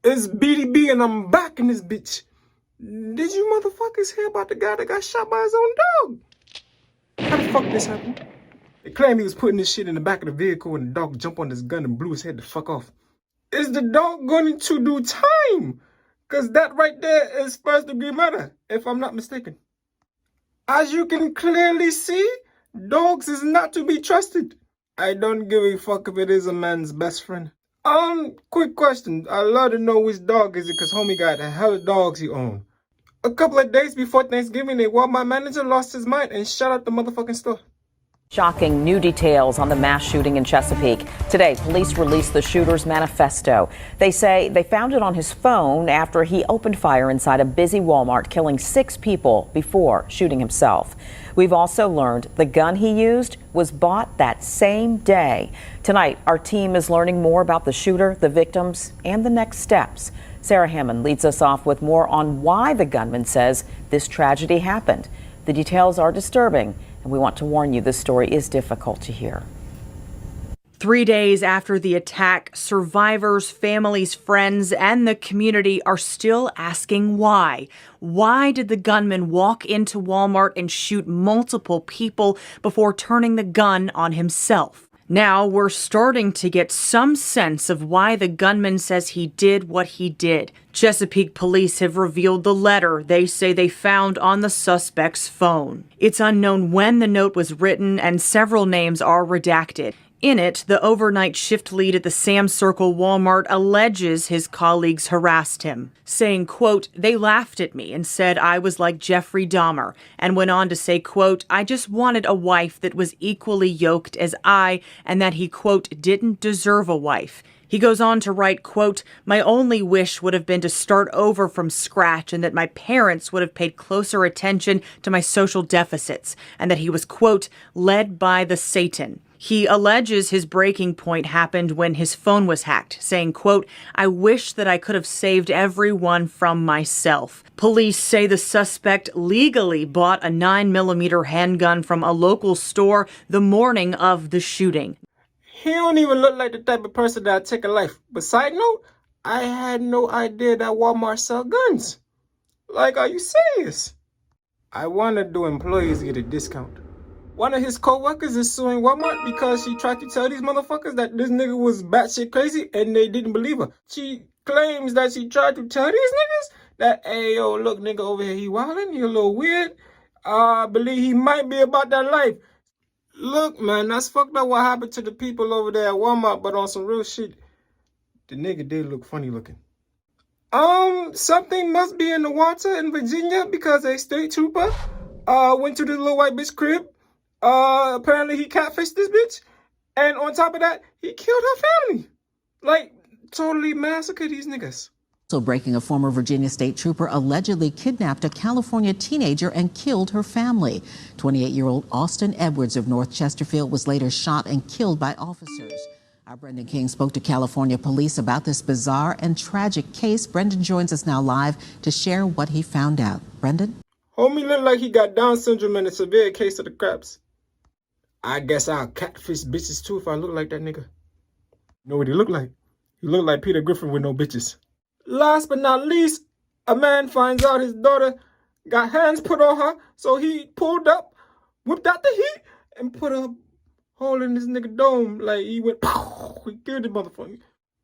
It's BDB and I'm back in this bitch. Did you motherfuckers hear about the guy that got shot by his own dog? How the fuck this happened? They claim he was putting this shit in the back of the vehicle and the dog jumped on his gun and blew his head the fuck off. Is the dog going to do time? Cause that right there is first degree murder, if I'm not mistaken. As you can clearly see, dogs is not to be trusted. I don't give a fuck if it is a man's best friend. Quick question. I'd love to know which dog is it, cause homie got the hell of dogs he own. A couple of days before Thanksgiving, a Walmart manager lost his mind and shut up the motherfucking store. Shocking new details on the mass shooting in Chesapeake. Today, police released the shooter's manifesto. They say they found it on his phone after he opened fire inside a busy Walmart, killing 6 people before shooting himself. We've also learned the gun he used was bought that same day. Tonight, our team is learning more about the shooter, the victims, and the next steps. Sarah Hammond leads us off with more on why the gunman says this tragedy happened. The details are disturbing, and we want to warn you this story is difficult to hear. 3 days after the attack, survivors, families, friends, and the community are still asking why. Why did the gunman walk into Walmart and shoot multiple people before turning the gun on himself? Now we're starting to get some sense of why the gunman says he did what he did. Chesapeake police have revealed the letter they say they found on the suspect's phone. It's unknown when the note was written and several names are redacted. In it, the overnight shift lead at the Sam's Circle Walmart alleges his colleagues harassed him, saying, quote, "They laughed at me and said I was like Jeffrey Dahmer," and went on to say, quote, "I just wanted a wife that was equally yoked as I, and that he, quote, didn't deserve a wife." He goes on to write, quote, "My only wish would have been to start over from scratch and that my parents would have paid closer attention to my social deficits," and that he was, quote, "led by the Satan." He alleges his breaking point happened when his phone was hacked, saying, quote, "I wish that I could have saved everyone from myself." Police say the suspect legally bought a 9mm handgun from a local store the morning of the shooting. He don't even look like the type of person that'd take a life. But side note, I had no idea that Walmart sell guns. Like, are you serious? I wonder do employees get a discount? One of his co-workers is suing Walmart because she tried to tell these motherfuckers that this nigga was batshit crazy and they didn't believe her. She claims that she tried to tell these niggas that, hey, yo, look, nigga over here, he wildin', he a little weird. I believe he might be about that life. Look, man, that's fucked up what happened to the people over there at Walmart, but on some real shit, the nigga did look funny looking. Something must be in the water in Virginia because a state trooper went to this little white bitch crib. Apparently he catfished this bitch, and on top of that, he killed her family. Like, totally massacred these niggas. Also breaking, a former Virginia state trooper allegedly kidnapped a California teenager and killed her family. 28-year-old Austin Edwards of North Chesterfield was later shot and killed by officers. Our Brendan King spoke to California police about this bizarre and tragic case. Brendan joins us now live to share what he found out. Brendan? Homie looked like he got Down syndrome and a severe case of the craps. I guess I'll catfish bitches too if I look like that nigga. You know what he looked like? He looked like Peter Griffin with no bitches. Last but not least, a man finds out his daughter got hands put on her, so he pulled up, whipped out the heat, and put a hole in this nigga dome. Like, he went, pow, he killed the motherfucker.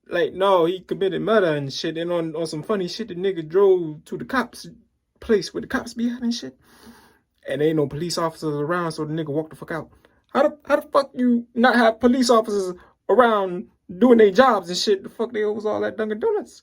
Like, no, he committed murder and shit, and on some funny shit, the nigga drove to the cops' place where the cops be at and shit. And there ain't no police officers around, so the nigga walked the fuck out. How the fuck you not have police officers around doing their jobs and shit? The fuck they was all at Dunkin' Donuts?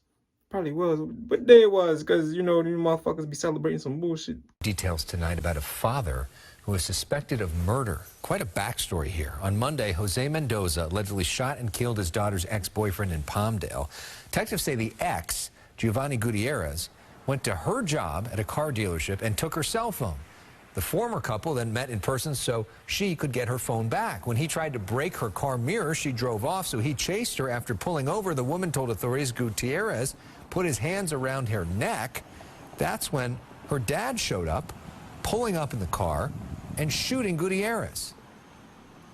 Probably was, but there it was, because, you know, these motherfuckers be celebrating some bullshit. Details tonight about a father who is suspected of murder. Quite a backstory here. On Monday, Jose Mendoza allegedly shot and killed his daughter's ex-boyfriend in Palmdale. Detectives say the ex, Giovanni Gutierrez, went to her job at a car dealership and took her cell phone. The former couple then met in person so she could get her phone back. When he tried to break her car mirror, she drove off, so he chased her. After pulling over, the woman told authorities Gutierrez put his hands around her neck. That's when her dad showed up, pulling up in the car and shooting Gutierrez.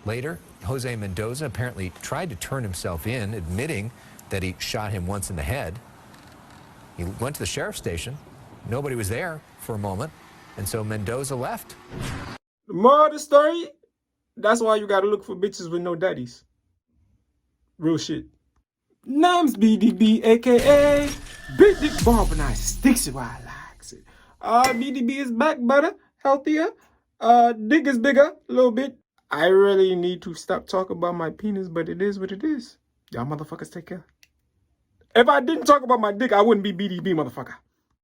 Later, Jose Mendoza apparently tried to turn himself in, admitting that he shot him once in the head. He went to the sheriff's station. Nobody was there for a moment, and so Mendoza left. The moral of the story, that's why you gotta look for bitches with no daddies. Real shit. Name's BDB, aka Big Dick Barb, and I sticks it where I likes it. BDB is back, better, healthier. Dick is bigger, a little bit. I really need to stop talking about my penis, but it is what it is. Y'all motherfuckers take care. If I didn't talk about my dick, I wouldn't be BDB, motherfucker.